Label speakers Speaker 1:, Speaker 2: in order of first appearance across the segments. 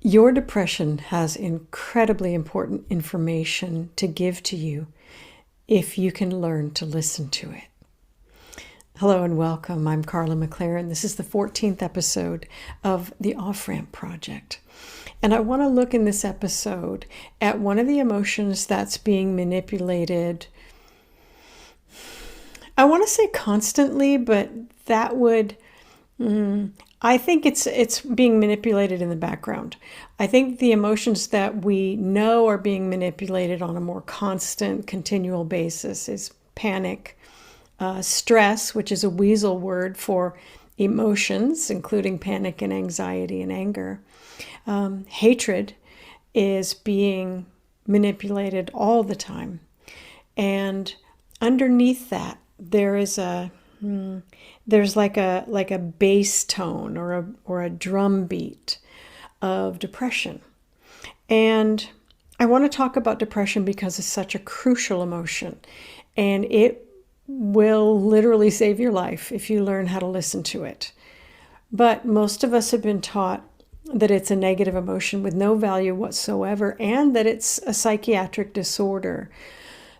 Speaker 1: Your depression has incredibly important information to give to you if you can learn to listen to it. Hello and welcome. I'm Carla McLaren. This is the 14th episode of the Off-Ramp Project. And I want to look in this episode at one of the emotions that's being manipulated. I want to say constantly, but that would... I think it's being manipulated in the background. I think the emotions that we know are being manipulated on a more constant, continual basis is panic, stress, which is a weasel word for emotions, including panic and anxiety and anger. Hatred is being manipulated all the time. And underneath that, there's like a bass tone or a drum beat of depression. And I want to talk about depression because it's such a crucial emotion, and it will literally save your life if you learn how to listen to it. But most of us have been taught that it's a negative emotion with no value whatsoever, and that it's a psychiatric disorder.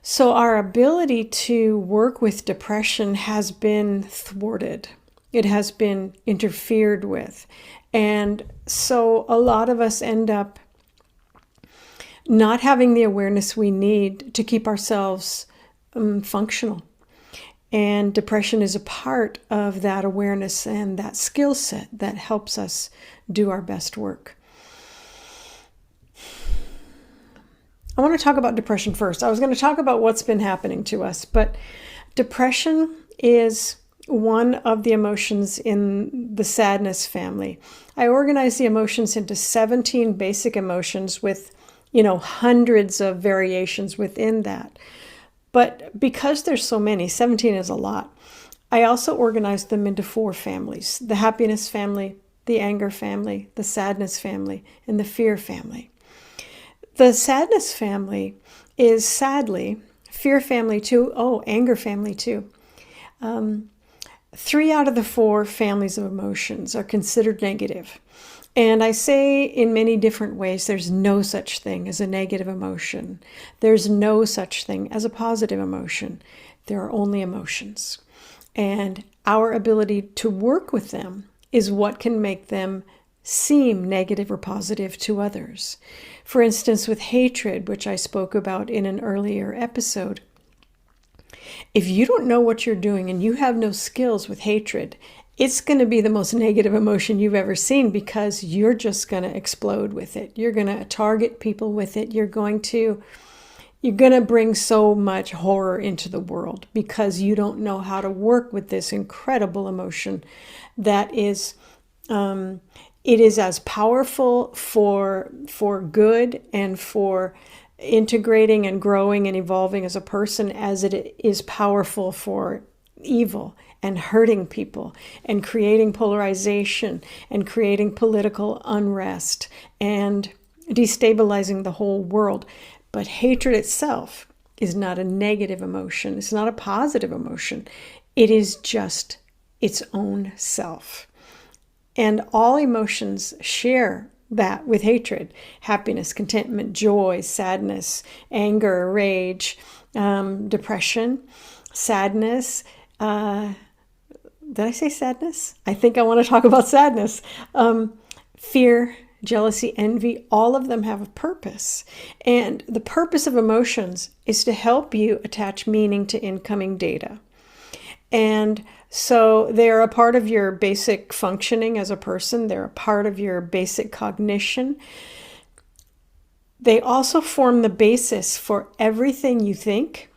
Speaker 1: So our ability to work with depression has been thwarted. It has been interfered with. And so a lot of us end up not having the awareness we need to keep ourselves functional. And depression is a part of that awareness and that skill set that helps us do our best work. I want to talk about depression first. I was going to talk about what's been happening to us, but depression is one of the emotions in the sadness family. I organize the emotions into 17 basic emotions with, hundreds of variations within that. But because there's so many, 17 is a lot, I also organize them into 4 families: the happiness family, the anger family, the sadness family, and the fear family. The sadness family is sadly, fear family too, anger family too. 3 out of the 4 families of emotions are considered negative. And I say in many different ways, there's no such thing as a negative emotion. There's no such thing as a positive emotion. There are only emotions. And our ability to work with them is what can make them seem negative or positive to others. For instance, with hatred, which I spoke about in an earlier episode, if you don't know what you're doing and you have no skills with hatred, it's going to be the most negative emotion you've ever seen, because you're just going to explode with it. You're going to target people with it. You're going to bring so much horror into the world because you don't know how to work with this incredible emotion that is it is as powerful for good and for integrating and growing and evolving as a person as it is powerful for evil and hurting people and creating polarization and creating political unrest and destabilizing the whole world. But hatred itself is not a negative emotion. It's not a positive emotion. It is just its own self. And all emotions share that with hatred: happiness, contentment, joy, sadness, anger, rage, depression, sadness. Did I say sadness? I think I want to talk about sadness. Fear, jealousy, envy, all of them have a purpose. And the purpose of emotions is to help you attach meaning to incoming data. And so they're a part of your basic functioning as a person. They're a part of your basic cognition. They also form the basis for everything you think,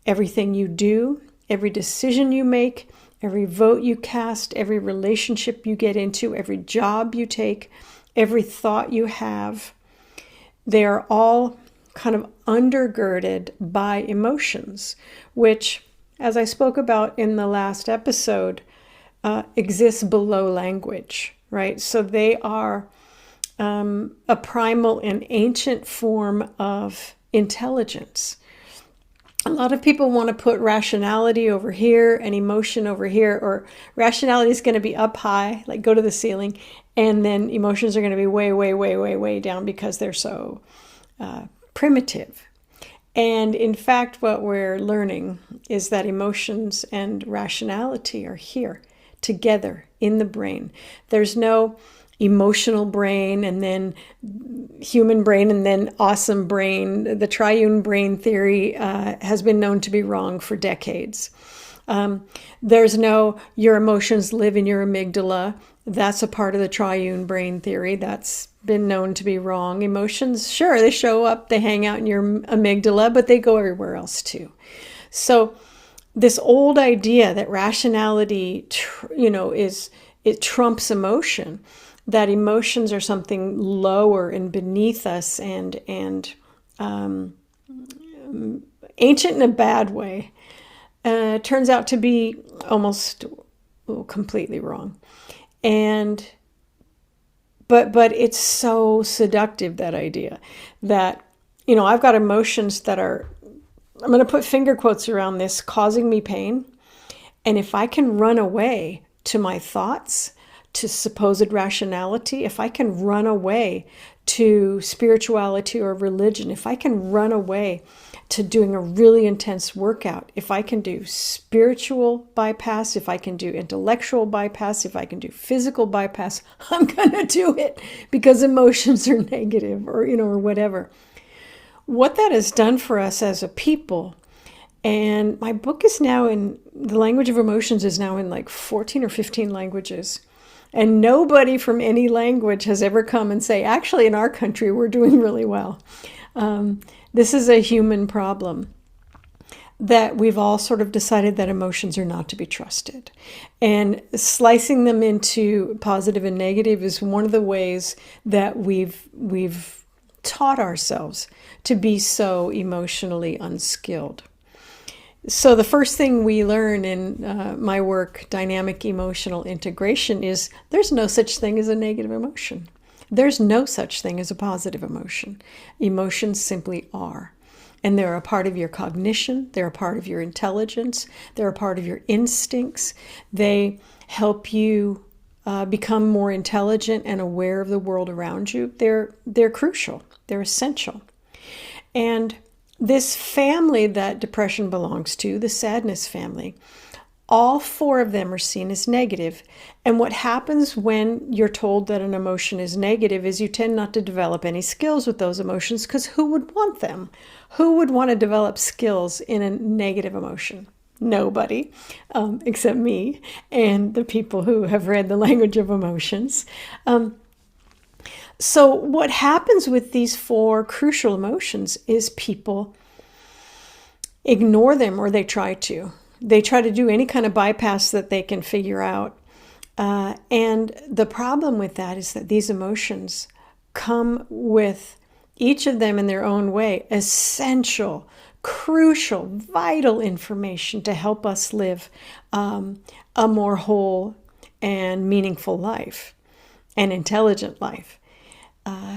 Speaker 1: everything you do, every decision you make, every vote you cast, every relationship you get into, every job you take, every thought you have. They are all kind of undergirded by emotions, which, as I spoke about in the last episode, exists below language, right? So they are a primal and ancient form of intelligence. A lot of people want to put rationality over here and emotion over here, or rationality is going to be up high, like go to the ceiling, and then emotions are going to be way, way, way, way, way down because they're so primitive. And in fact, what we're learning is that emotions and rationality are here together in the brain. There's no emotional brain and then human brain and then awesome brain. The triune brain theory has been known to be wrong for decades. There's no, your emotions live in your amygdala. That's a part of the triune brain theory. That's been known to be wrong. Emotions, sure, they show up, they hang out in your amygdala, but they go everywhere else too. So this old idea that rationality, it trumps emotion, that emotions are something lower and beneath us and ancient in a bad way, turns out to be almost completely wrong. And but it's so seductive, that idea that, I've got emotions that are, I'm going to put finger quotes around this, causing me pain. And if I can run away to my thoughts, to supposed rationality, if I can run away to spirituality or religion, if I can run away to doing a really intense workout, if I can do spiritual bypass, if I can do intellectual bypass, if I can do physical bypass, I'm going to do it because emotions are negative or whatever. What that has done for us as a people, and my book is now in, the language of emotions is now in like 14 or 15 languages. And nobody from any language has ever come and say, actually, in our country, we're doing really well. This is a human problem that we've all sort of decided that emotions are not to be trusted. And slicing them into positive and negative is one of the ways that we've taught ourselves to be so emotionally unskilled. So the first thing we learn in my work, dynamic emotional integration, is there's no such thing as a negative emotion. There's no such thing as a positive emotion. Emotions simply are. And they're a part of your cognition. They're a part of your intelligence. They're a part of your instincts. They help you become more intelligent and aware of the world around you. They're crucial. They're essential. And this family that depression belongs to, the sadness family, all four of them are seen as negative. And what happens when you're told that an emotion is negative is you tend not to develop any skills with those emotions, because who would want them? Who would want to develop skills in a negative emotion? Nobody, except me and the people who have read the language of emotions. So what happens with these four crucial emotions is people ignore them, or they try to. They try to do any kind of bypass that they can figure out. And the problem with that is that these emotions come with, each of them in their own way, essential, crucial, vital information to help us live a more whole and meaningful life, an intelligent life.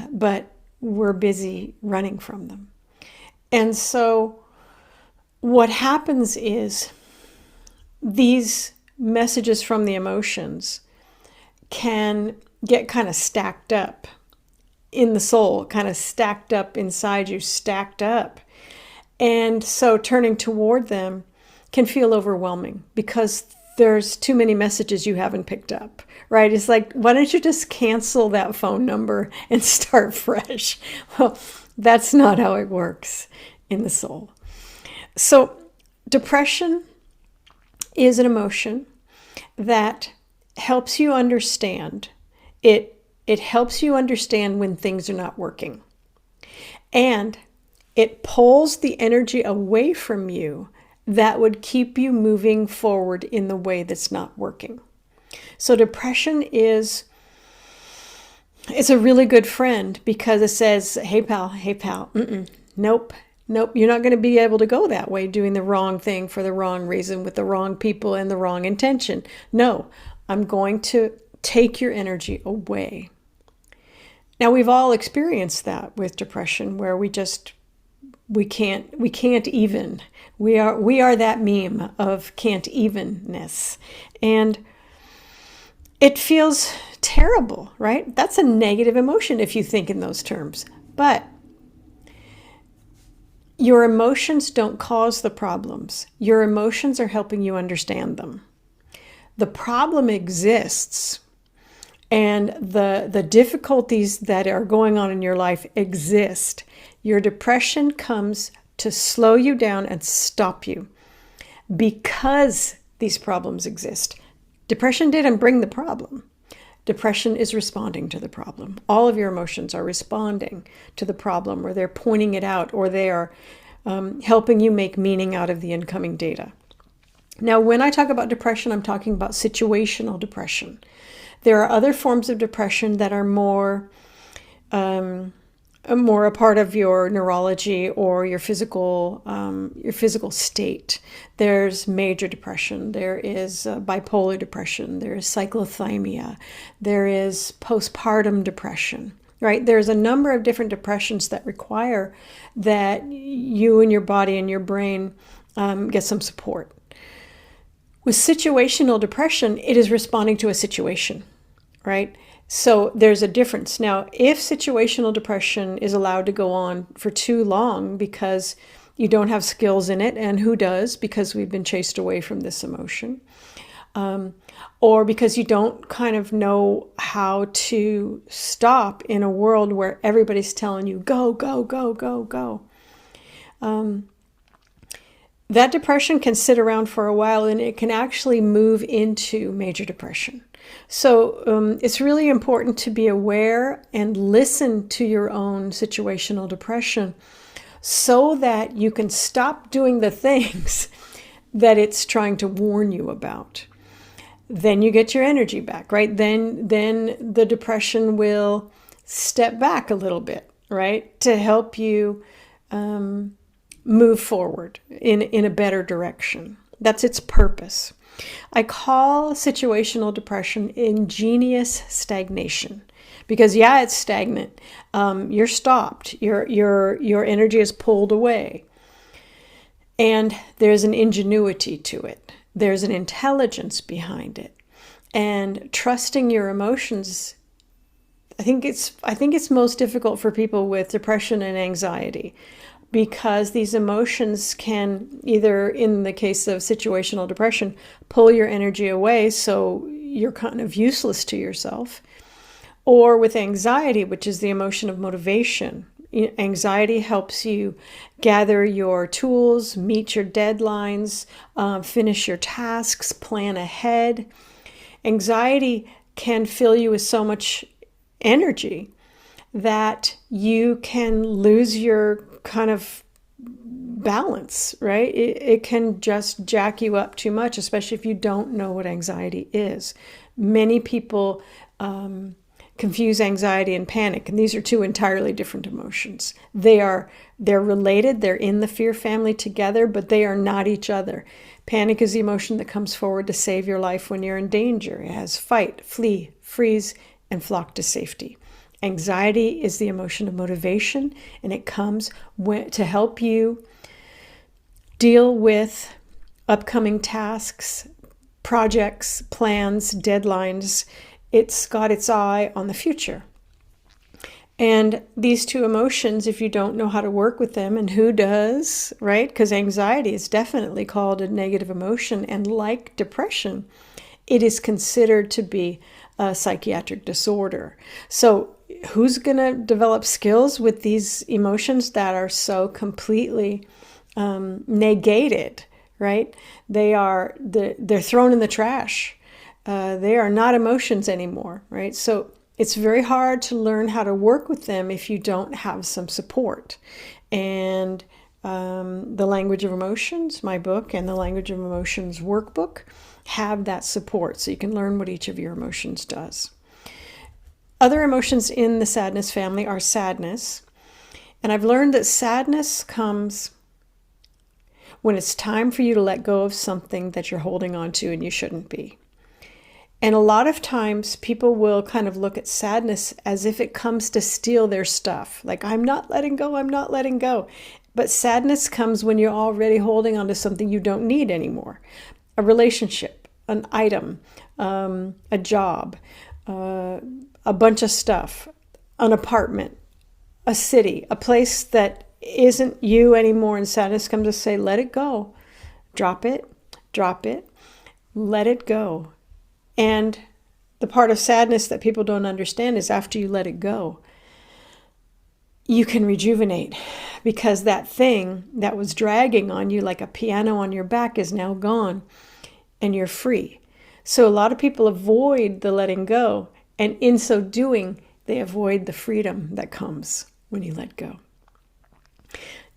Speaker 1: But we're busy running from them. And so what happens is these messages from the emotions can get kind of stacked up in the soul, kind of stacked up inside you, stacked up. And so turning toward them can feel overwhelming because there's too many messages you haven't picked up, right? It's like, why don't you just cancel that phone number and start fresh? Well, that's not how it works in the soul. So depression is an emotion that helps you understand. It helps you understand when things are not working. And it pulls the energy away from you that would keep you moving forward in the way that's not working. So depression it's a really good friend because it says, hey pal, nope, you're not going to be able to go that way doing the wrong thing for the wrong reason with the wrong people and the wrong intention. No, I'm going to take your energy away. Now, we've all experienced that with depression where we just we can't even. We are that meme of can't evenness. And it feels terrible, right? That's a negative emotion if you think in those terms. But your emotions don't cause the problems. Your emotions are helping you understand them. The problem exists, and the difficulties that are going on in your life exist. Your depression comes to slow you down and stop you because these problems exist. Depression didn't bring the problem. Depression is responding to the problem. All of your emotions are responding to the problem, or they're pointing it out, or they are helping you make meaning out of the incoming data. Now, when I talk about depression, I'm talking about situational depression. There are other forms of depression that are more a part of your neurology or your physical state. There's major depression. There is bipolar depression. There is cyclothymia. There is postpartum depression. Right? There's a number of different depressions that require that you and your body and your brain get some support. With situational depression, it is responding to a situation, right? So there's a difference. Now, if situational depression is allowed to go on for too long because you don't have skills in it, and who does, because we've been chased away from this emotion, or because you don't kind of know how to stop in a world where everybody's telling you, go, go, go, go, go. That depression can sit around for a while, and it can actually move into major depression. So it's really important to be aware and listen to your own situational depression so that you can stop doing the things that it's trying to warn you about. Then you get your energy back, right? Then the depression will step back a little bit, right? To help you move forward in a better direction. That's its purpose. I call situational depression ingenious stagnation because, yeah, it's stagnant. You're stopped. Your energy is pulled away. And there's an ingenuity to it. There's an intelligence behind it. And trusting your emotions, I think it's most difficult for people with depression and anxiety, because these emotions can either, in the case of situational depression, pull your energy away so you're kind of useless to yourself. Or with anxiety, which is the emotion of motivation. Anxiety helps you gather your tools, meet your deadlines, finish your tasks, plan ahead. Anxiety can fill you with so much energy that you can lose your kind of balance, right? It can just jack you up too much, especially if you don't know what anxiety is. Many people confuse anxiety and panic, and these are two entirely different emotions. They're related, they're in the fear family together, but they are not each other. Panic is the emotion that comes forward to save your life when you're in danger. It has fight, flee, freeze, and flock to safety. Anxiety is the emotion of motivation, and it comes to help you deal with upcoming tasks, projects, plans, deadlines. It's got its eye on the future. And these two emotions, if you don't know how to work with them, and who does, right? Because anxiety is definitely called a negative emotion, and like depression, it is considered to be a psychiatric disorder. So who's going to develop skills with these emotions that are so completely negated, right? They're thrown in the trash. They are not emotions anymore, right? So it's very hard to learn how to work with them if you don't have some support. And The Language of Emotions, my book, and the Language of Emotions workbook have that support, so you can learn what each of your emotions does. Other emotions in the sadness family are sadness. And I've learned that sadness comes when it's time for you to let go of something that you're holding on to and you shouldn't be. And a lot of times people will kind of look at sadness as if it comes to steal their stuff. Like, I'm not letting go, I'm not letting go. But sadness comes when you're already holding on to something you don't need anymore. A relationship, an item, a job, a bunch of stuff, an apartment, a city, a place that isn't you anymore. And sadness comes to say, let it go. Drop it, let it go. And the part of sadness that people don't understand is after you let it go, you can rejuvenate, because that thing that was dragging on you like a piano on your back is now gone and you're free. So a lot of people avoid the letting go, and in so doing, they avoid the freedom that comes when you let go.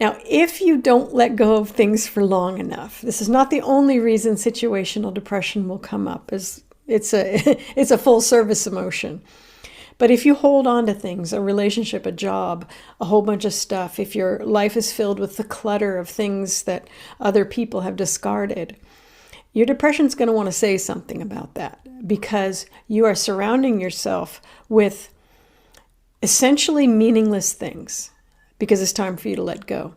Speaker 1: Now, if you don't let go of things for long enough, this is not the only reason situational depression will come up. It's a full service emotion. But if you hold on to things, a relationship, a job, a whole bunch of stuff, if your life is filled with the clutter of things that other people have discarded, your depression's going to want to say something about that, because you are surrounding yourself with essentially meaningless things, because it's time for you to let go,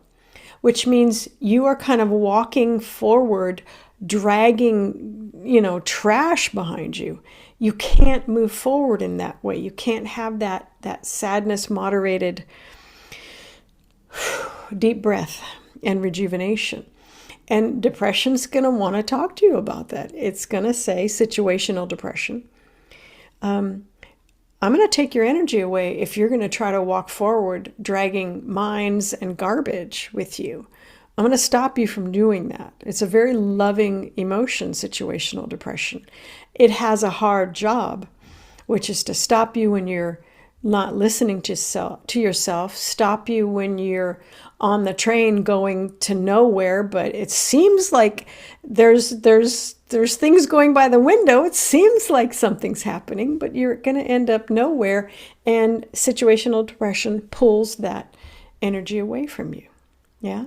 Speaker 1: which means you are kind of walking forward, dragging, trash behind you. You can't move forward in that way. You can't have that sadness moderated deep breath and rejuvenation. And depression's going to want to talk to you about that. It's going to say situational depression. I'm going to take your energy away if you're going to try to walk forward dragging mines and garbage with you. I'm going to stop you from doing that. It's a very loving emotion, situational depression. It has a hard job, which is to stop you when you're not listening to yourself, stop you when you're on the train going to nowhere, but it seems like there's things going by the window. It seems like something's happening, but you're going to end up nowhere, and situational depression pulls that energy away from you. Yeah.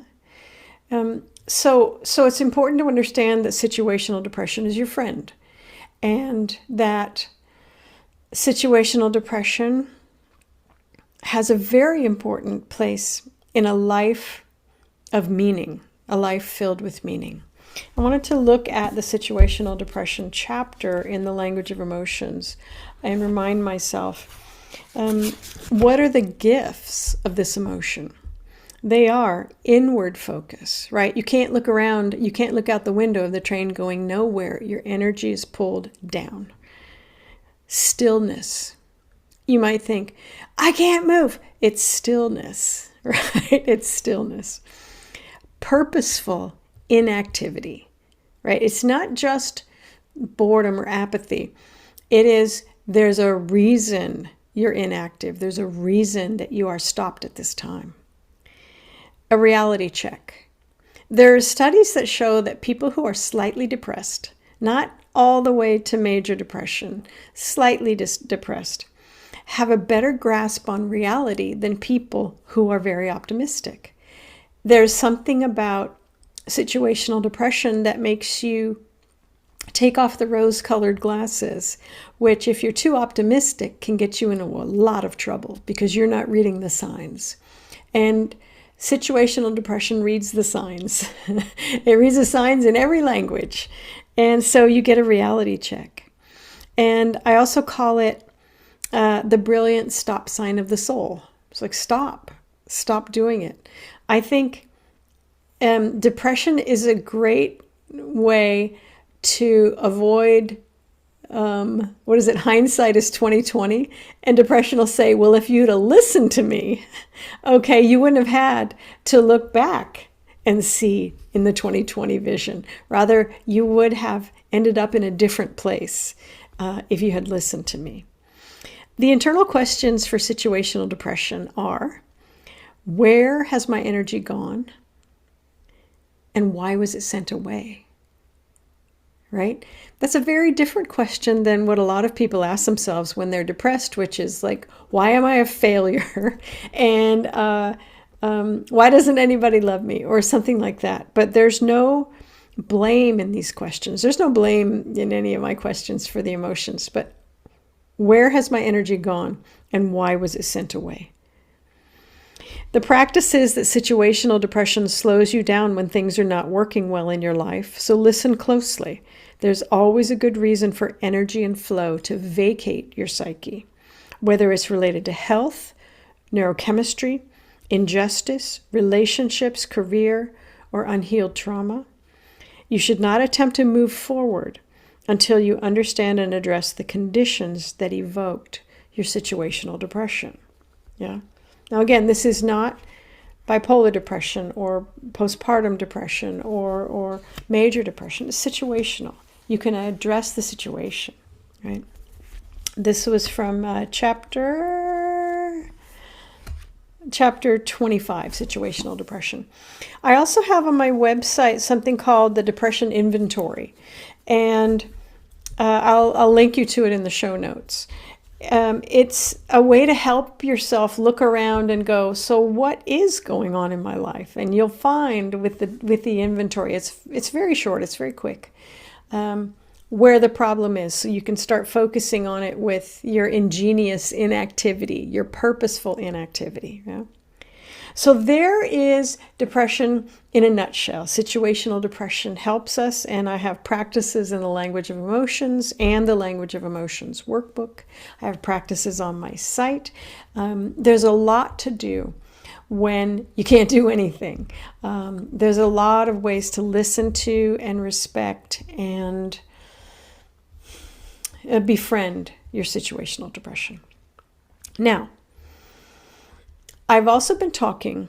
Speaker 1: So it's important to understand that situational depression is your friend, and that situational depression has a very important place in a life of meaning, a life filled with meaning. I wanted to look at the situational depression chapter in the language of emotions and remind myself, what are the gifts of this emotion? They are inward focus, right? You can't look around, you can't look out the window of the train going nowhere. Your energy is pulled down. Stillness. You might think, I can't move. It's stillness, right? It's stillness. Purposeful inactivity, right? It's not just boredom or apathy. There's a reason you're inactive. There's a reason that you are stopped at this time. A reality check. There are studies that show that people who are slightly depressed, not all the way to major depression, slightly depressed, have a better grasp on reality than people who are very optimistic. There's something about situational depression that makes you take off the rose-colored glasses, which if you're too optimistic can get you into a lot of trouble because you're not reading the signs. And situational depression reads the signs. It reads the signs in every language. And so you get a reality check. And I also call it the brilliant stop sign of the soul. It's like, stop doing it. I think depression is a great way to avoid, hindsight is 20/20. And depression will say, well, if you'd have listened to me, okay, you wouldn't have had to look back and see in the 20/20 vision. Rather, you would have ended up in a different place if you had listened to me. The internal questions for situational depression are, where has my energy gone? And why was it sent away? Right? That's a very different question than what a lot of people ask themselves when they're depressed, which is like, why am I a failure? And why doesn't anybody love me? Or something like that. But there's no blame in these questions. There's no blame in any of my questions for the emotions. But where has my energy gone? And why was it sent away? The practice is that situational depression slows you down when things are not working well in your life, so listen closely. There's always a good reason for energy and flow to vacate your psyche, whether it's related to health, neurochemistry, injustice, relationships, career, or unhealed trauma. You should not attempt to move forward until you understand and address the conditions that evoked your situational depression. Yeah. Now, again, this is not bipolar depression or postpartum depression or major depression. It's situational. You can address the situation, right? This was from chapter 25, situational depression. I also have on my website something called the Depression Inventory, and I'll link you to it in the show notes. It's a way to help yourself look around and go, so what is going on in my life? And you'll find with the inventory, it's very short, it's very quick, where the problem is. So you can start focusing on it with your ingenious inactivity, your purposeful inactivity. Yeah? So there is depression in a nutshell. Situational depression helps us, and I have practices in the language of emotions and the language of emotions workbook. I have practices on my site. There's a lot to do when you can't do anything. There's a lot of ways to listen to and respect and befriend your situational depression. Now, I've also been talking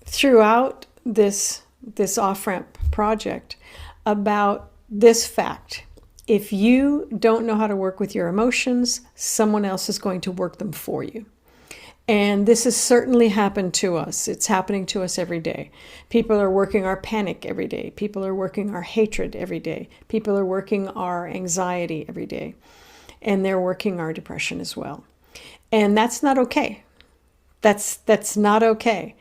Speaker 1: throughout this off-ramp project about this fact. If you don't know how to work with your emotions, someone else is going to work them for you. And this has certainly happened to us. It's happening to us every day. People are working our panic every day. People are working our hatred every day. People are working our anxiety every day. And they're working our depression as well. And that's not okay. That's not okay.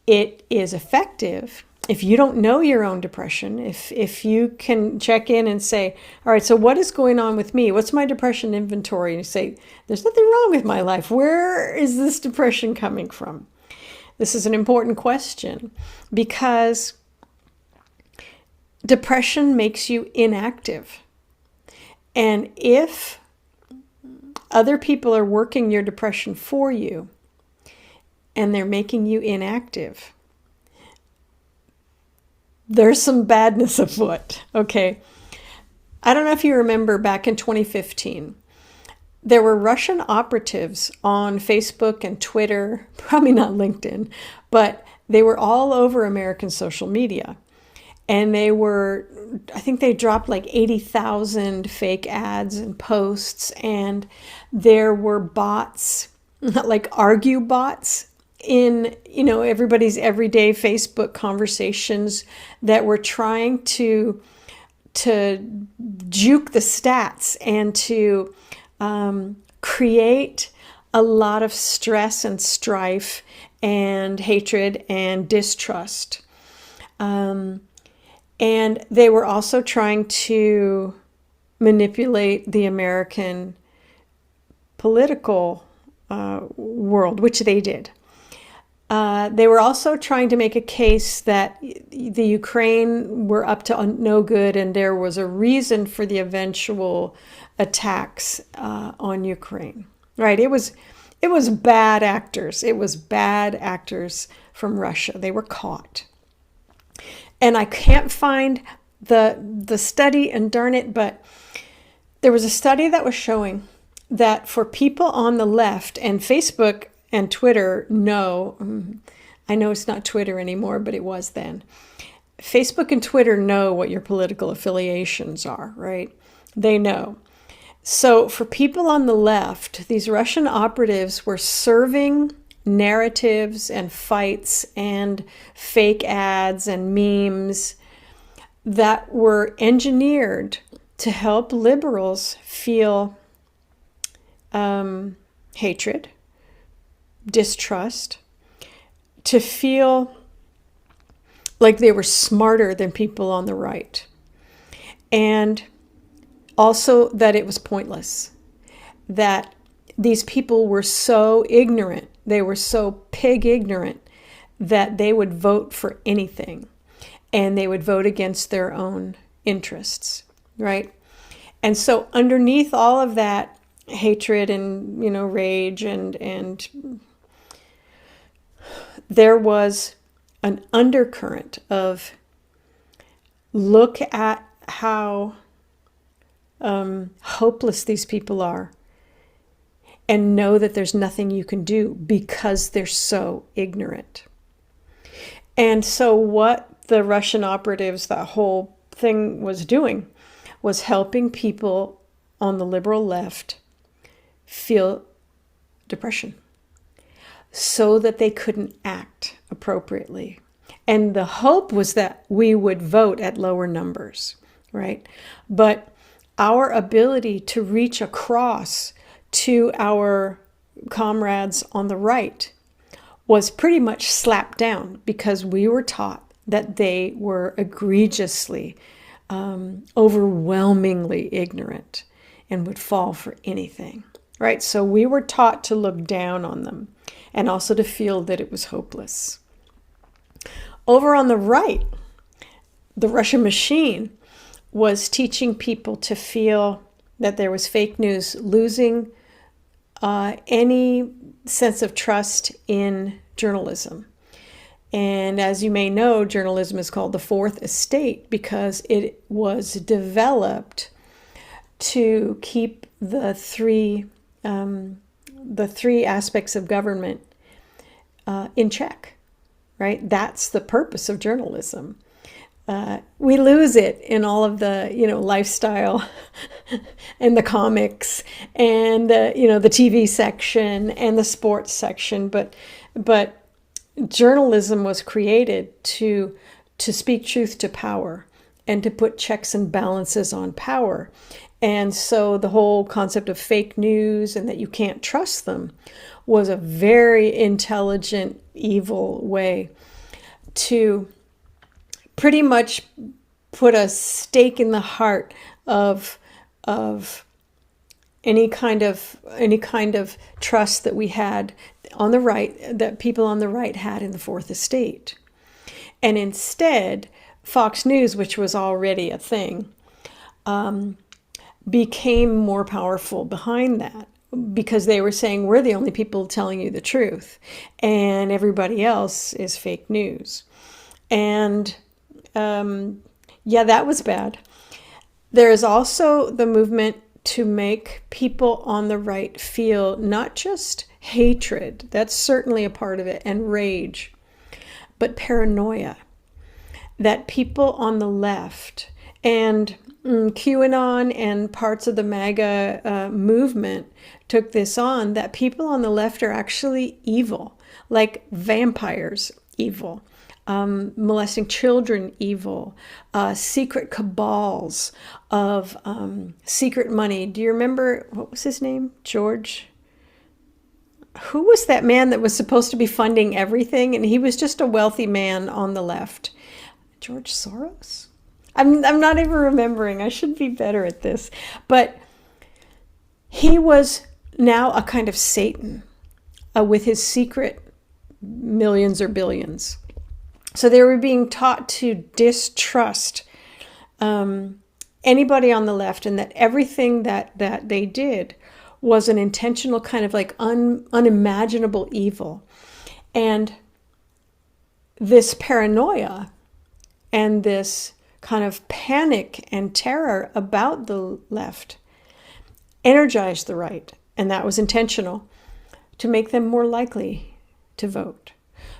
Speaker 1: It is effective if you don't know your own depression, if you can check in and say, all right, so what is going on with me? What's my depression inventory? And you say, there's nothing wrong with my life. Where is this depression coming from? This is an important question because depression makes you inactive. And if other people are working your depression for you and they're making you inactive, there's some badness afoot, okay? I don't know if you remember back in 2015, there were Russian operatives on Facebook and Twitter, probably not LinkedIn, but they were all over American social media. And they were, I think they dropped like 80,000 fake ads and posts, and there were bots, like argue bots, in, everybody's everyday Facebook conversations that were trying to juke the stats and to create a lot of stress and strife and hatred and distrust. And they were also trying to manipulate the American political world, which they did. They were also trying to make a case that the Ukraine were up to no good and there was a reason for the eventual attacks on Ukraine. Right? It was bad actors. It was bad actors from Russia. They were caught. And I can't find the study, and darn it, but there was a study that was showing that for people on the left, and Facebook and Twitter know, I know it's not Twitter anymore, but it was then. Facebook and Twitter know what your political affiliations are, right? They know. So for people on the left, these Russian operatives were serving narratives and fights and fake ads and memes that were engineered to help liberals feel hatred, distrust, to feel like they were smarter than people on the right, and also that it was pointless, that these people were so ignorant so pig ignorant that they would vote for anything, and they would vote against their own interests, right? And so underneath all of that hatred and, rage and there was an undercurrent of, look at how hopeless these people are, and know that there's nothing you can do because they're so ignorant. And so what the Russian operatives, that whole thing was doing, was helping people on the liberal left feel depression so that they couldn't act appropriately. And the hope was that we would vote at lower numbers, right? But our ability to reach across to our comrades on the right was pretty much slapped down because we were taught that they were egregiously, overwhelmingly ignorant and would fall for anything, right? So we were taught to look down on them and also to feel that it was hopeless. Over on the right, the Russian machine was teaching people to feel that there was fake news, losing any sense of trust in journalism. And as you may know, journalism is called the fourth estate because it was developed to keep the three aspects of government in check, right? That's the purpose of journalism. We lose it in all of the, lifestyle and the comics and, the TV section and the sports section. But journalism was created to speak truth to power and to put checks and balances on power. And so the whole concept of fake news and that you can't trust them was a very intelligent, evil way to pretty much put a stake in the heart of any kind of trust that we had on the right, that people on the right had in the fourth estate. And instead, Fox News, which was already a thing, became more powerful behind that because they were saying, we're the only people telling you the truth and everybody else is fake news. And that was bad. There is also the movement to make people on the right feel not just hatred, that's certainly a part of it, and rage, but paranoia. That people on the left and QAnon and parts of the MAGA movement took this on, that people on the left are actually evil, like vampires evil. Molesting children evil, secret cabals of secret money. Do you remember, what was his name? George? Who was that man that was supposed to be funding everything? And he was just a wealthy man on the left. George Soros? I'm not even remembering. I should be better at this. But he was now a kind of Satan with his secret millions or billions. So they were being taught to distrust anybody on the left, and that everything that they did was an intentional kind of like unimaginable evil. And this paranoia and this kind of panic and terror about the left energized the right, and that was intentional to make them more likely to vote.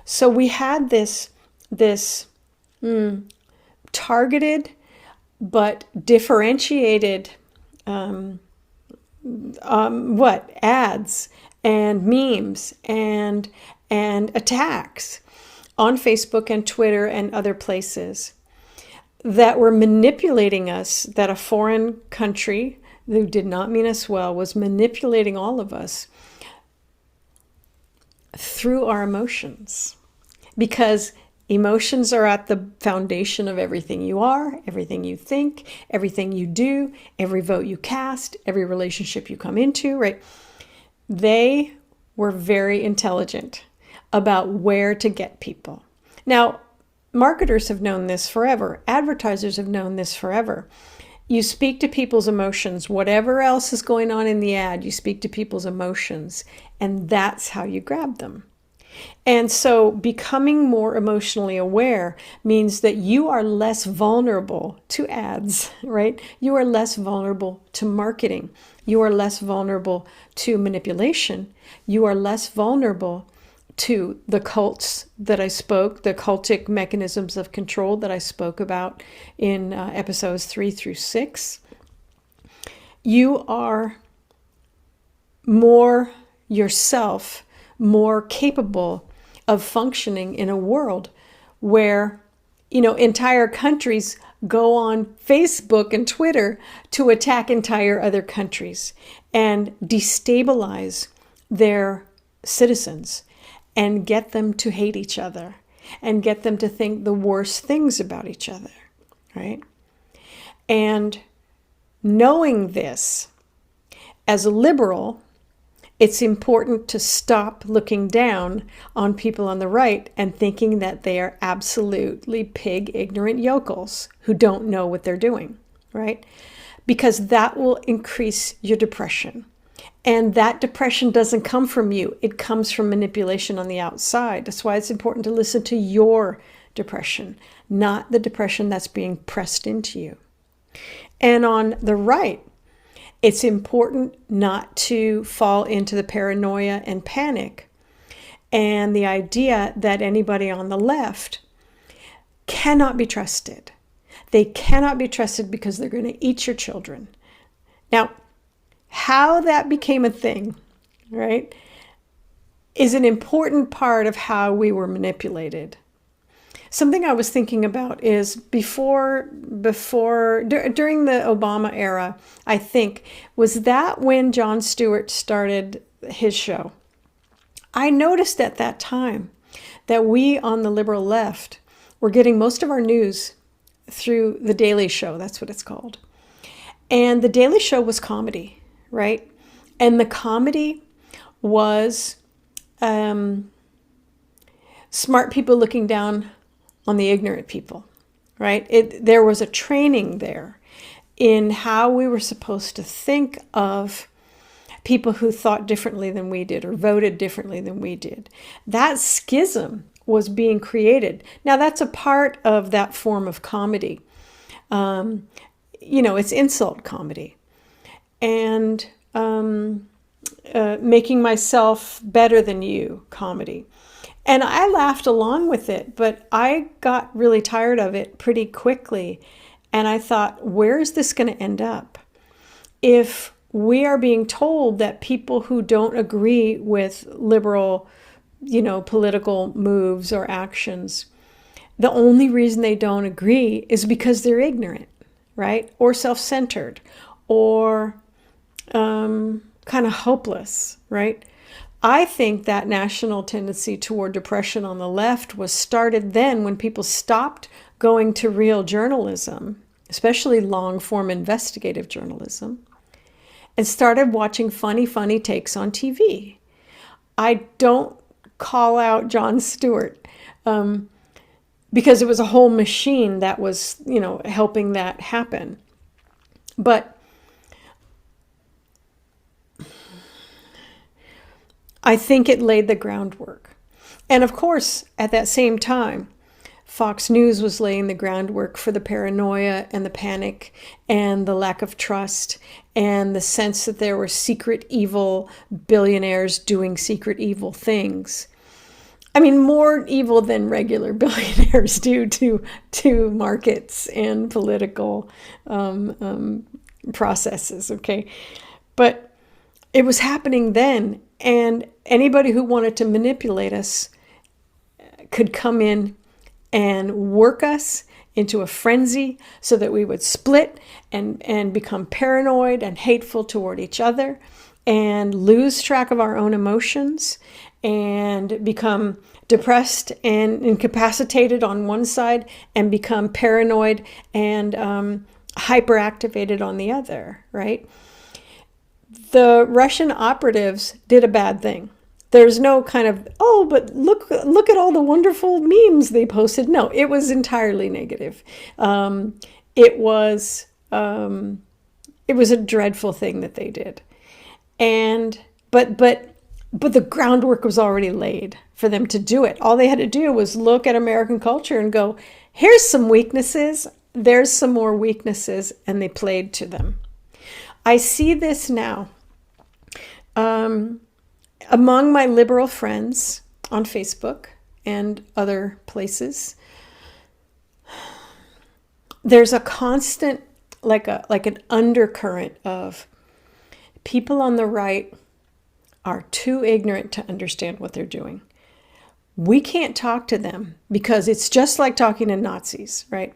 Speaker 1: So we had this targeted but differentiated ads and memes and attacks on Facebook and Twitter and other places that were manipulating us, that a foreign country who did not mean us well was manipulating all of us through our emotions. Because emotions are at the foundation of everything you are, everything you think, everything you do, every vote you cast, every relationship you come into, right? They were very intelligent about where to get people. Now, marketers have known this forever. Advertisers have known this forever. You speak to people's emotions. Whatever else is going on in the ad, you speak to people's emotions, and that's how you grab them. And so becoming more emotionally aware means that you are less vulnerable to ads, right? You are less vulnerable to marketing. You are less vulnerable to manipulation. You are less vulnerable to the cults that I spoke, the cultic mechanisms of control that I spoke about in episodes 3 through 6. You are more yourself, more capable of functioning in a world where, entire countries go on Facebook and Twitter to attack entire other countries and destabilize their citizens and get them to hate each other and get them to think the worst things about each other, right? And knowing this, as a liberal, it's important to stop looking down on people on the right and thinking that they are absolutely pig, ignorant yokels who don't know what they're doing, right? Because that will increase your depression. And that depression doesn't come from you. It comes from manipulation on the outside. That's why it's important to listen to your depression, not the depression that's being pressed into you. And on the right, it's important not to fall into the paranoia and panic and the idea that anybody on the left cannot be trusted. They cannot be trusted because they're going to eat your children. Now, how that became a thing, right, is an important part of how we were manipulated. Something I was thinking about is during the Obama era, I think, was that when Jon Stewart started his show. I noticed at that time that we on the liberal left were getting most of our news through The Daily Show. That's what it's called. And The Daily Show was comedy, right? And the comedy was smart people looking down on the ignorant people, right? There was a training there in how we were supposed to think of people who thought differently than we did or voted differently than we did. That schism was being created. Now, that's a part of that form of comedy. It's insult comedy. And making myself better than you comedy. And I laughed along with it, but I got really tired of it pretty quickly. And I thought, where is this going to end up? If we are being told that people who don't agree with liberal, political moves or actions, the only reason they don't agree is because they're ignorant, right? Or self-centered, or kind of hopeless, right? I think that national tendency toward depression on the left was started then when people stopped going to real journalism, especially long-form investigative journalism, and started watching funny takes on TV. I don't call out Jon Stewart because it was a whole machine that was, helping that happen. But I think it laid the groundwork. And of course, at that same time, Fox News was laying the groundwork for the paranoia and the panic and the lack of trust and the sense that there were secret evil billionaires doing secret evil things. I mean, more evil than regular billionaires do to markets and political processes, okay? But it was happening then. And anybody who wanted to manipulate us could come in and work us into a frenzy so that we would split and become paranoid and hateful toward each other and lose track of our own emotions and become depressed and incapacitated on one side and become paranoid and hyperactivated on the other, right? The Russian operatives did a bad thing. There's no kind of, oh, but look at all the wonderful memes they posted. No, it was entirely negative. It was a dreadful thing that they did. And but the groundwork was already laid for them to do it. All they had to do was look at American culture and go, here's some weaknesses, there's some more weaknesses, and they played to them. I see this now among my liberal friends on Facebook and other places. There's a constant, like an undercurrent of people on the right are too ignorant to understand what they're doing. We can't talk to them because it's just like talking to Nazis, right?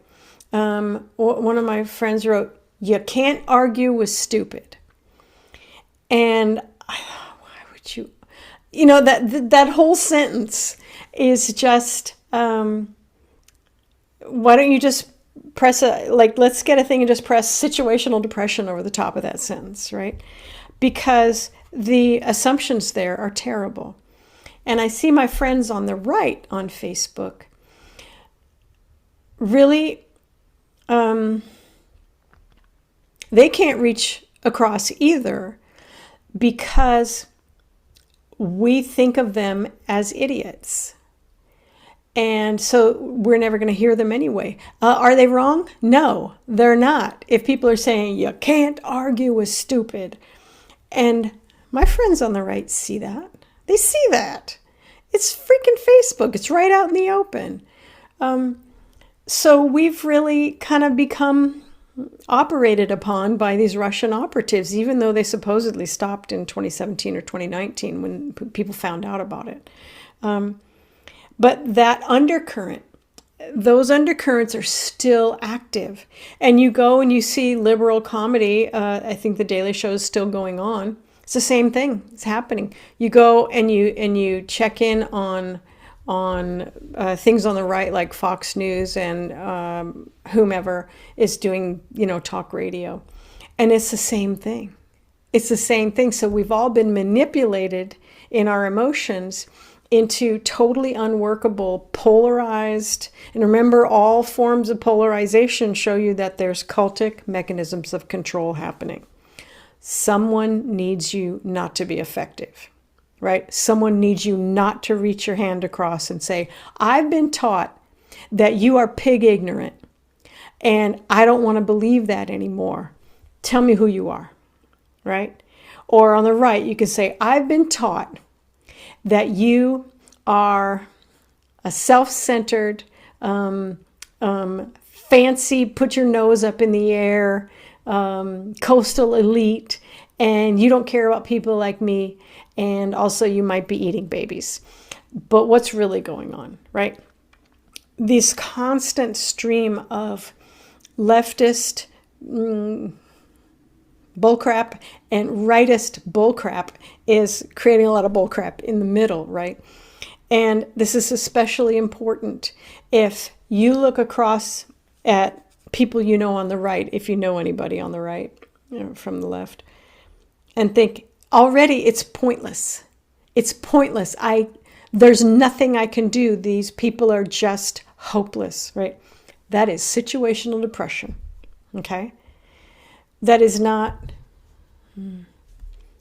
Speaker 1: One of my friends wrote, you can't argue with stupid. And why would you, that whole sentence is just, why don't you just press let's get a thing and just press situational depression over the top of that sentence, right? Because the assumptions there are terrible. And I see my friends on the right on Facebook really, they can't reach across either because we think of them as idiots. And so we're never going to hear them anyway. Are they wrong? No, they're not. If people are saying, you can't argue with stupid. And my friends on the right see that. They see that. It's freaking Facebook. It's right out in the open. So we've really kind of become operated upon by these Russian operatives, even though they supposedly stopped in 2017 or 2019 when people found out about it. But that undercurrent, those undercurrents are still active. And you go and you see liberal comedy. I think The Daily Show is still going on. It's the same thing. It's happening. You go and you check in on things on the right, like Fox News and whomever is doing, talk radio. And it's the same thing. It's the same thing. So we've all been manipulated in our emotions into totally unworkable, polarized. And remember, all forms of polarization show you that there's cultic mechanisms of control happening. Someone needs you not to be effective, right? Someone needs you not to reach your hand across and say, I've been taught that you are pig ignorant, and I don't want to believe that anymore. Tell me who you are, right? Or on the right, you can say, I've been taught that you are a self-centered, fancy, put your nose up in the air, coastal elite, and you don't care about people like me, and also you might be eating babies. But what's really going on, right? This constant stream of leftist bullcrap and rightist bullcrap is creating a lot of bullcrap in the middle, right? And this is especially important if you look across at people you know on the right, if you know anybody on the right, from the left, and think, already it's pointless. It's pointless. There's nothing I can do. These people are just hopeless, right? That is situational depression, okay? That is not, you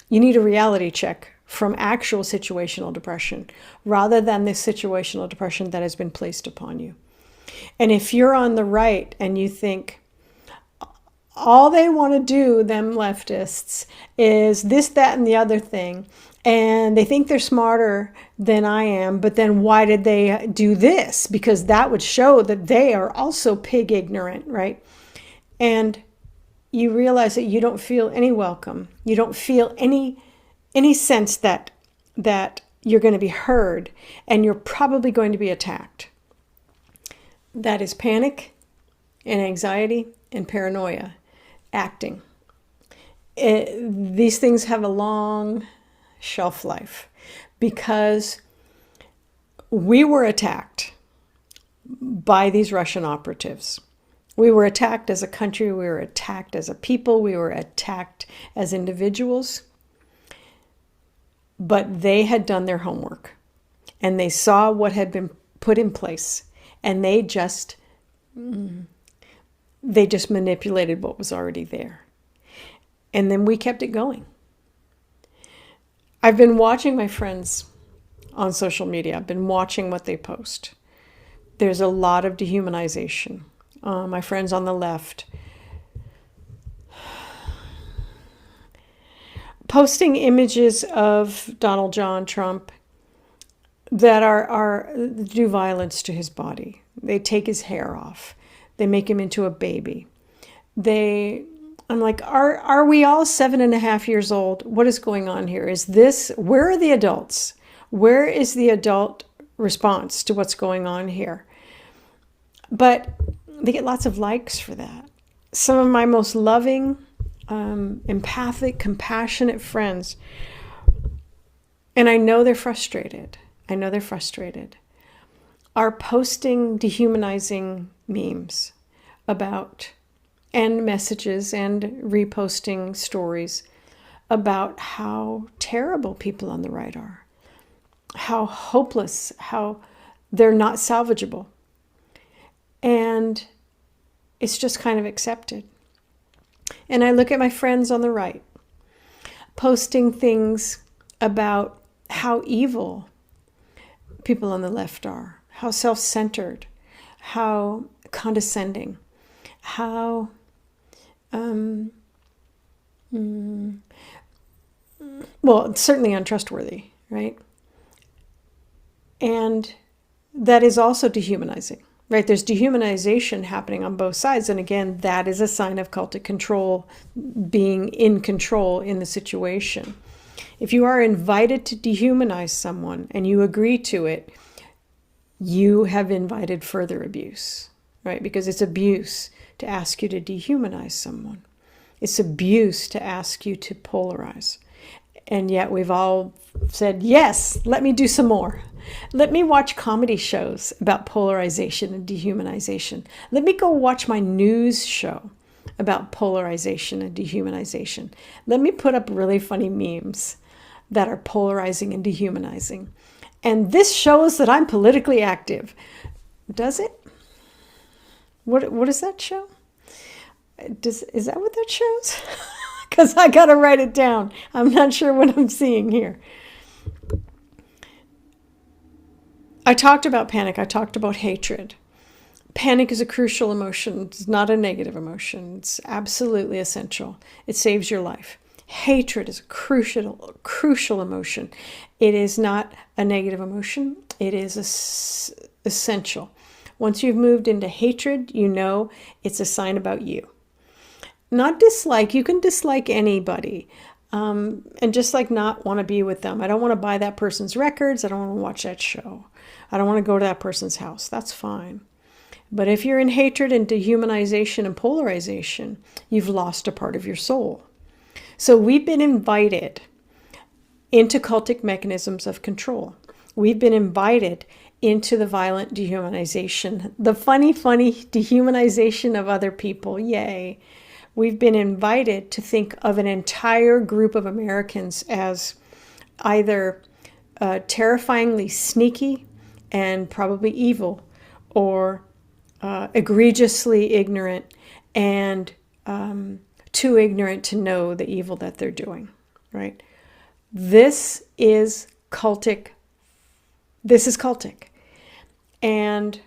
Speaker 1: need a reality check from actual situational depression rather than this situational depression that has been placed upon you. And if you're on the right and you think, all they want to do, them leftists, is this, that, and the other thing, and they think they're smarter than I am, but then why did they do this? Because that would show that they are also pig ignorant, right? And you realize that you don't feel any welcome. You don't feel any sense that you're going to be heard, and you're probably going to be attacked. That is panic and anxiety and paranoia acting. These things have a long shelf life because we were attacked by these Russian operatives. We were attacked as a country, we were attacked as a people, we were attacked as individuals. but they had done their homework and they saw what had been put in place, and they just manipulated what was already there. And then we kept it going. I've been watching my friends on social media. I've been watching what they post. There's a lot of dehumanization. My friends on the left posting images of Donald John Trump that are do violence to his body. They take his hair off. They make him into a baby. I'm like, are we all 7.5 years old? What is going on here? Where are the adults? Where is the adult response to what's going on here? But they get lots of likes for that. Some of my most loving, empathic, compassionate friends, and I know they're frustrated. Are posting dehumanizing memes about, and messages and reposting stories about how terrible people on the right are, how hopeless, how they're not salvageable. And it's just kind of accepted. And I look at my friends on the right posting things about how evil people on the left are, how self-centered, how condescending, how well, certainly untrustworthy, right? And that is also dehumanizing, right? There's dehumanization happening on both sides. And again, that is a sign of cultic control, being in control in the situation. If you are invited to dehumanize someone and you agree to it, you have invited further abuse, right? Because it's abuse to ask you to dehumanize someone. It's abuse to ask you to polarize. And yet we've all said, yes, let me do some more. Let me watch comedy shows about polarization and dehumanization. Let me go watch my news show about polarization and dehumanization. Let me put up really funny memes that are polarizing and dehumanizing. And this shows that I'm politically active. Does it? What does that show? Is that what that shows? Because I got to write it down. I'm not sure what I'm seeing here. I talked about panic. I talked about hatred. Panic is a crucial emotion. It's not a negative emotion. It's absolutely essential. It saves your life. Hatred is a crucial emotion. It is not a negative emotion. It is essential. Once you've moved into hatred, you know it's a sign about you. Not dislike. You can dislike anybody. And just like not want to be with them. I don't want to buy that person's records. I don't want to watch that show. I don't want to go to that person's house. That's fine. But if you're in hatred and dehumanization and polarization, you've lost a part of your soul. So we've been invited into cultic mechanisms of control. We've been invited into the violent dehumanization, the funny dehumanization of other people. Yay. We've been invited to think of an entire group of Americans as either terrifyingly sneaky and probably evil, or egregiously ignorant and too ignorant to know the evil that they're doing, right? This is cultic. And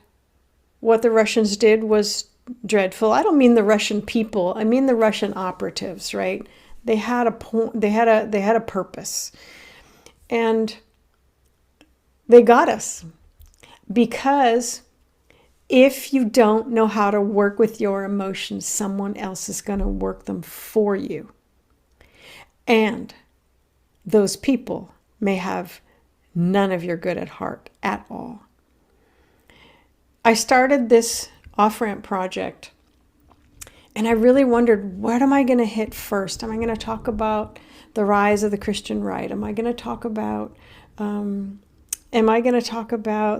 Speaker 1: what the Russians did was dreadful. I don't mean the Russian people. I mean the Russian operatives, right? They had a point. They had a purpose, and they got us. Because if you don't know how to work with your emotions, someone else is going to work them for you. And those people may have none of your good at heart at all. I started this off-ramp project, and I really wondered, what am I going to hit first? Am I going to talk about the rise of the Christian right? Am I going to talk about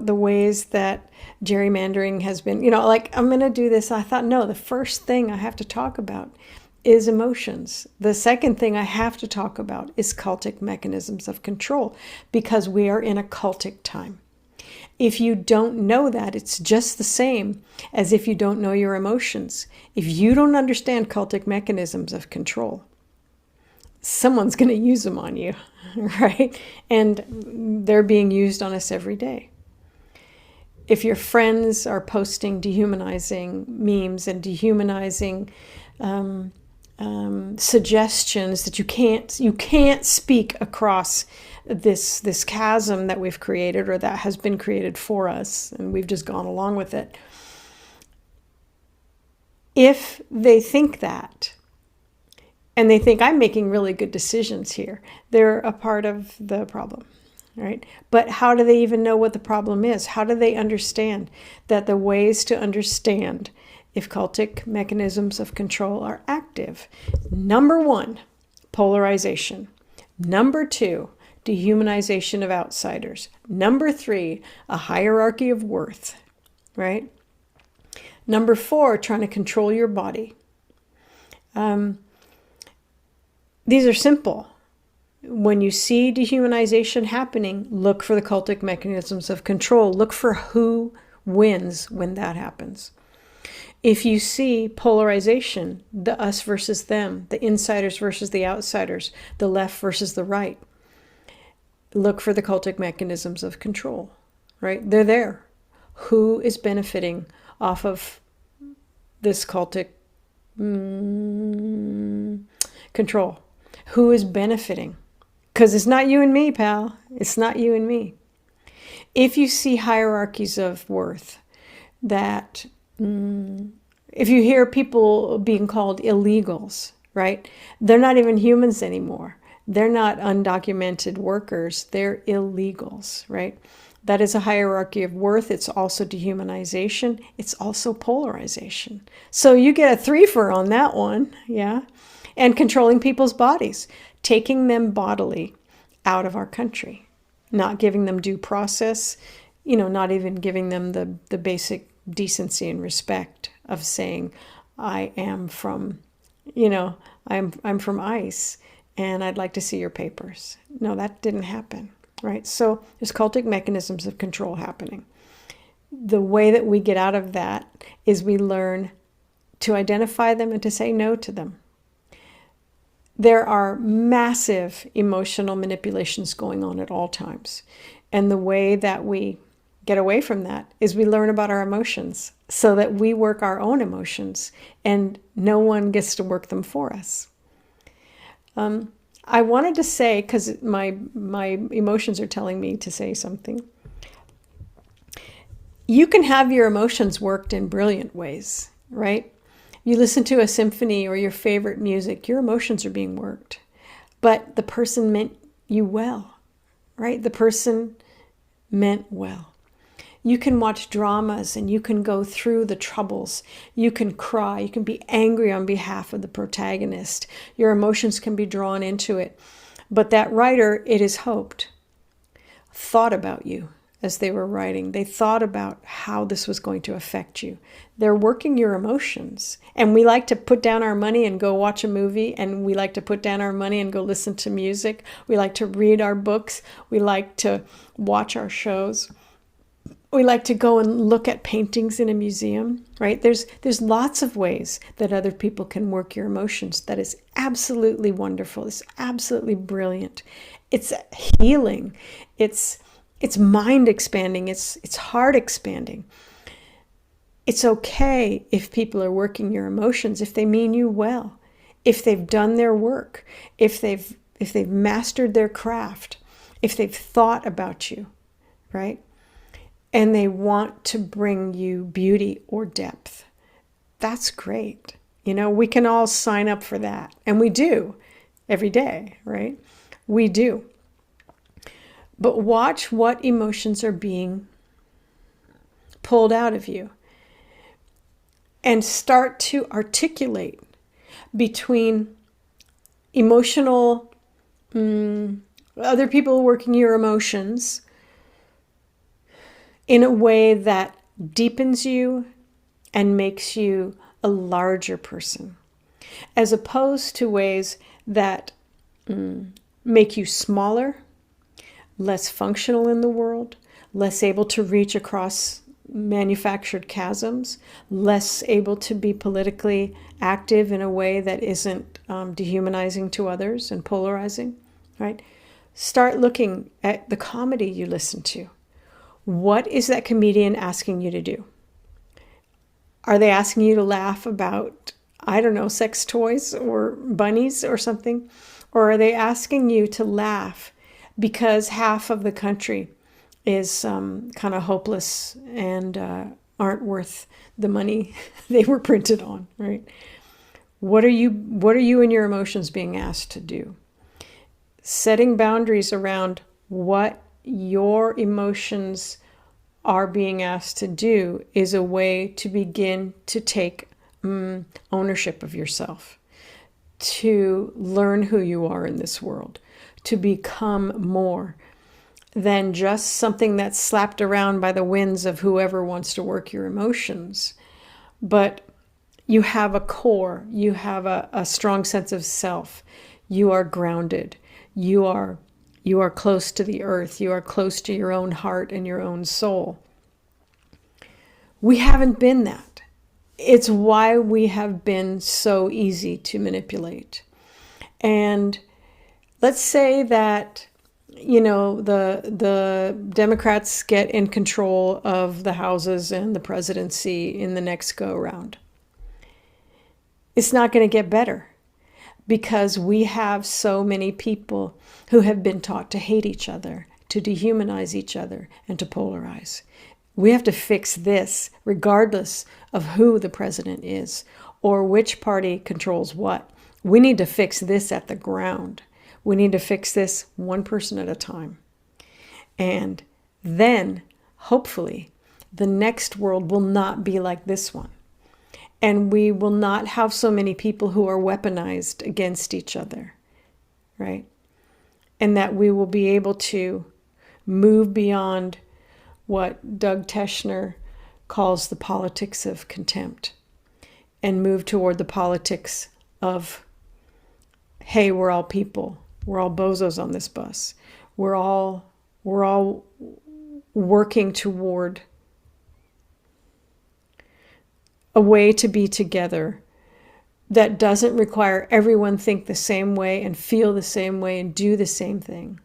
Speaker 1: the ways that gerrymandering has been, I'm going to do this. I thought, no, the first thing I have to talk about is emotions. The second thing I have to talk about is cultic mechanisms of control, because we are in a cultic time. If you don't know that, it's just the same as if you don't know your emotions. If you don't understand cultic mechanisms of control, someone's going to use them on you, right? And they're being used on us every day. If your friends are posting dehumanizing memes and dehumanizing suggestions that you can't speak across this chasm that we've created, or that has been created for us, and we've just gone along with it. If they think that, and they think I'm making really good decisions here, they're a part of the problem, right? But how do they even know what the problem is? How do they understand that the ways to understand if cultic mechanisms of control are active? Number one, polarization. Number two, dehumanization of outsiders. Number three, a hierarchy of worth, right? Number four, trying to control your body. These are simple. When you see dehumanization happening, look for the cultic mechanisms of control. Look for who wins when that happens. If you see polarization, the us versus them, the insiders versus the outsiders, the left versus the right, look for the cultic mechanisms of control, right? They're there. Who is benefiting off of this cultic control? Who is benefiting? Because it's not you and me, pal. It's not you and me. If you see hierarchies of worth, that if you hear people being called illegals, right? They're not even humans anymore. They're not undocumented workers. They're illegals, right? That is a hierarchy of worth. It's also dehumanization. It's also polarization. So you get a threefer on that one, yeah? And controlling people's bodies, taking them bodily out of our country, not giving them due process, not even giving them the basic decency and respect of saying, I am from, I'm from ICE and I'd like to see your papers. No, that didn't happen, right? So there's cultic mechanisms of control happening. The way that we get out of that is we learn to identify them and to say no to them. There are massive emotional manipulations going on at all times. And the way that we get away from that is we learn about our emotions so that we work our own emotions and no one gets to work them for us. I wanted to say, because my emotions are telling me to say something, you can have your emotions worked in brilliant ways, right? You listen to a symphony or your favorite music, your emotions are being worked. But the person meant you well, right? The person meant well. You can watch dramas and you can go through the troubles. You can cry. You can be angry on behalf of the protagonist. Your emotions can be drawn into it. But that writer, it is hoped, thought about you as they were writing. They thought about how this was going to affect you. They're working your emotions. And we like to put down our money and go watch a movie, and we like to put down our money and go listen to music. We like to read our books. We like to watch our shows. We like to go and look at paintings in a museum, right? There's lots of ways that other people can work your emotions. That is absolutely wonderful. It's absolutely brilliant. It's healing. It's mind expanding. It's heart expanding. It's okay if people are working your emotions, if they mean you well, if they've done their work, if they've mastered their craft, if they've thought about you, right? And they want to bring you beauty or depth. That's great. We can all sign up for that. And we do every day, right? We do. But watch what emotions are being pulled out of you. And start to articulate between emotional, other people working your emotions in a way that deepens you and makes you a larger person. as opposed to ways that make you smaller, less functional in the world, less able to reach across manufactured chasms, less able to be politically active in a way that isn't dehumanizing to others and polarizing, right? Start looking at the comedy you listen to. What is that comedian asking you to do? Are they asking you to laugh about, I don't know, sex toys or bunnies or something? Or are they asking you to laugh because half of the country is kind of hopeless and aren't worth the money they were printed on, right? What are you and your emotions being asked to do? Setting boundaries around what your emotions are being asked to do is a way to begin to take ownership of yourself, to learn who you are in this world, to become more than just something that's slapped around by the winds of whoever wants to work your emotions. But you have a core, you have a strong sense of self, you are grounded, you are close to the earth, you are close to your own heart and your own soul. We haven't been that. It's why we have been so easy to manipulate. And let's say that, the Democrats get in control of the houses and the presidency in the next go around. It's not going to get better because we have so many people who have been taught to hate each other, to dehumanize each other, and to polarize. We have to fix this regardless of who the president is or which party controls what. We need to fix this at the ground. We need to fix this one person at a time. And then, hopefully, the next world will not be like this one. And we will not have so many people who are weaponized against each other, right? And that we will be able to move beyond what Doug Teschner calls the politics of contempt and move toward the politics of, hey, we're all people. We're all bozos on this bus. We're all working toward a way to be together that doesn't require everyone think the same way and feel the same way and do the same thing.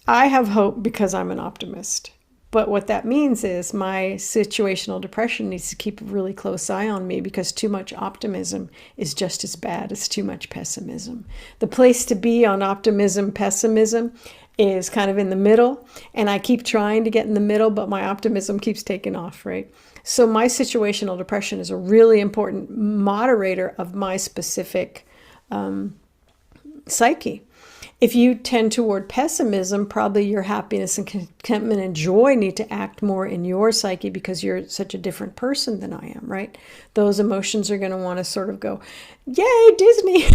Speaker 1: I have hope because I'm an optimist. But what that means is my situational depression needs to keep a really close eye on me because too much optimism is just as bad as too much pessimism. The place to be on optimism, pessimism is kind of in the middle. And I keep trying to get in the middle, but my optimism keeps taking off, right? So my situational depression is a really important moderator of my specific psyche. If you tend toward pessimism, probably your happiness and contentment and joy need to act more in your psyche because you're such a different person than I am, right? Those emotions are going to want to sort of go, yay, Disney,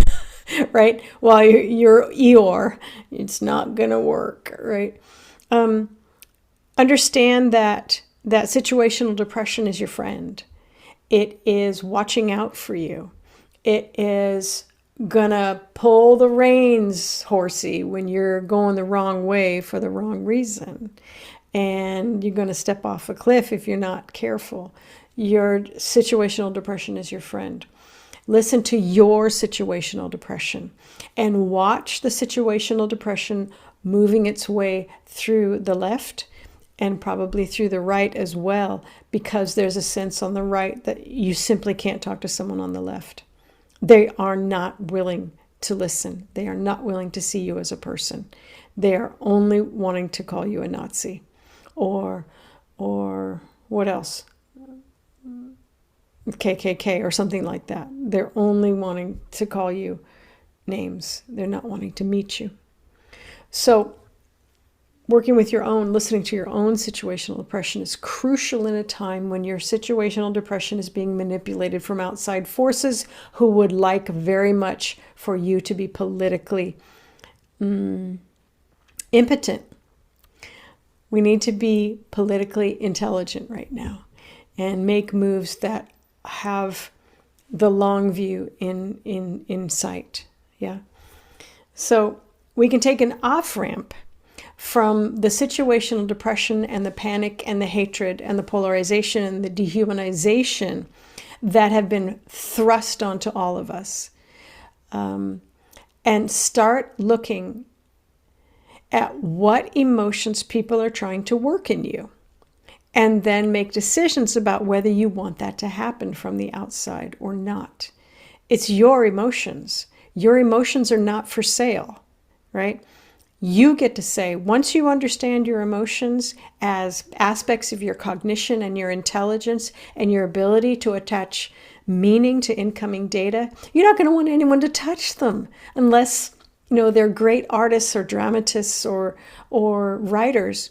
Speaker 1: right? While you're Eeyore, it's not going to work, right? Understand that situational depression is your friend. It is watching out for you. It is gonna pull the reins, horsey, when you're going the wrong way for the wrong reason. And you're gonna step off a cliff if you're not careful. Your situational depression is your friend. Listen to your situational depression and watch the situational depression moving its way through the left and probably through the right as well, because there's a sense on the right that you simply can't talk to someone on the left. They are not willing to listen. They are not willing to see you as a person. They are only wanting to call you a Nazi or what else? KKK or something like that. They're only wanting to call you names. They're not wanting to meet you. So working with your own, listening to your own situational depression is crucial in a time when your situational depression is being manipulated from outside forces who would like very much for you to be politically impotent. We need to be politically intelligent right now and make moves that have the long view in sight. Yeah. So we can take an off-ramp from the situational depression and the panic and the hatred and the polarization and the dehumanization that have been thrust onto all of us, and start looking at what emotions people are trying to work in you, and then make decisions about whether you want that to happen from the outside or not. It's your emotions. Your emotions are not for sale, right? You get to say, once you understand your emotions as aspects of your cognition and your intelligence and your ability to attach meaning to incoming data, you're not going to want anyone to touch them unless, they're great artists or dramatists or writers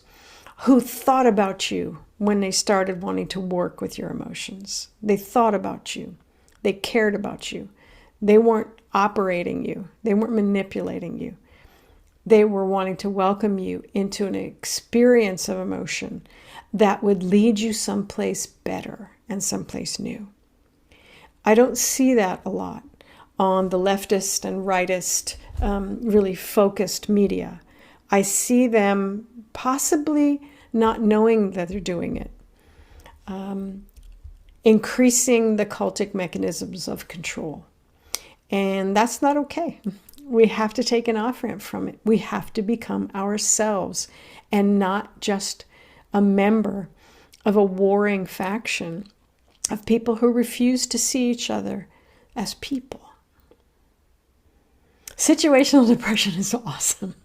Speaker 1: who thought about you when they started wanting to work with your emotions. They thought about you. They cared about you. They weren't operating you. They weren't manipulating you. They were wanting to welcome you into an experience of emotion that would lead you someplace better and someplace new. I don't see that a lot on the leftist and rightist, really focused media. I see them possibly not knowing that they're doing it, increasing the cultic mechanisms of control. And that's not okay. We have to take an off-ramp from it. We have to become ourselves and not just a member of a warring faction of people who refuse to see each other as people. Situational depression is awesome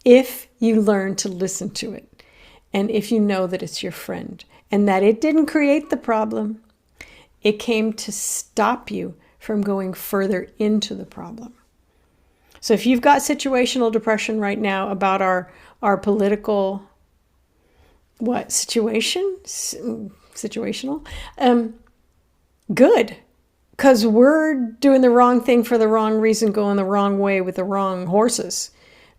Speaker 1: if you learn to listen to it, and if you know that it's your friend and that it didn't create the problem. It came to stop you from going further into the problem. So if you've got situational depression right now about our political, situational, good, because we're doing the wrong thing for the wrong reason, going the wrong way with the wrong horses.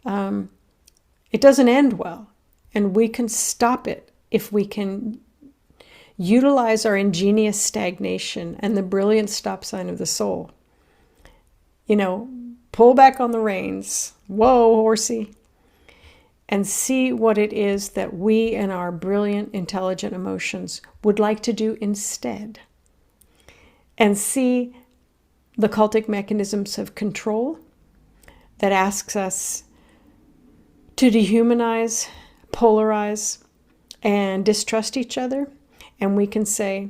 Speaker 1: It doesn't end well, and we can stop it if we can utilize our ingenious stagnation and the brilliant stop sign of the soul. Pull back on the reins. Whoa, horsey. And see what it is that we and our brilliant, intelligent emotions would like to do instead. And see the cultic mechanisms of control that asks us to dehumanize, polarize, and distrust each other. And we can say,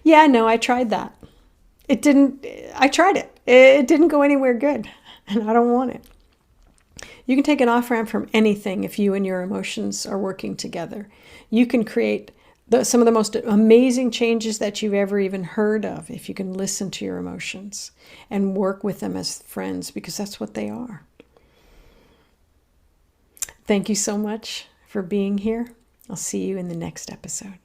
Speaker 1: yeah, no, I tried that. I tried it. It didn't go anywhere good, and I don't want it. You can take an off-ramp from anything if you and your emotions are working together. You can create some of the most amazing changes that you've ever even heard of if you can listen to your emotions and work with them as friends, because that's what they are. Thank you so much for being here. I'll see you in the next episode.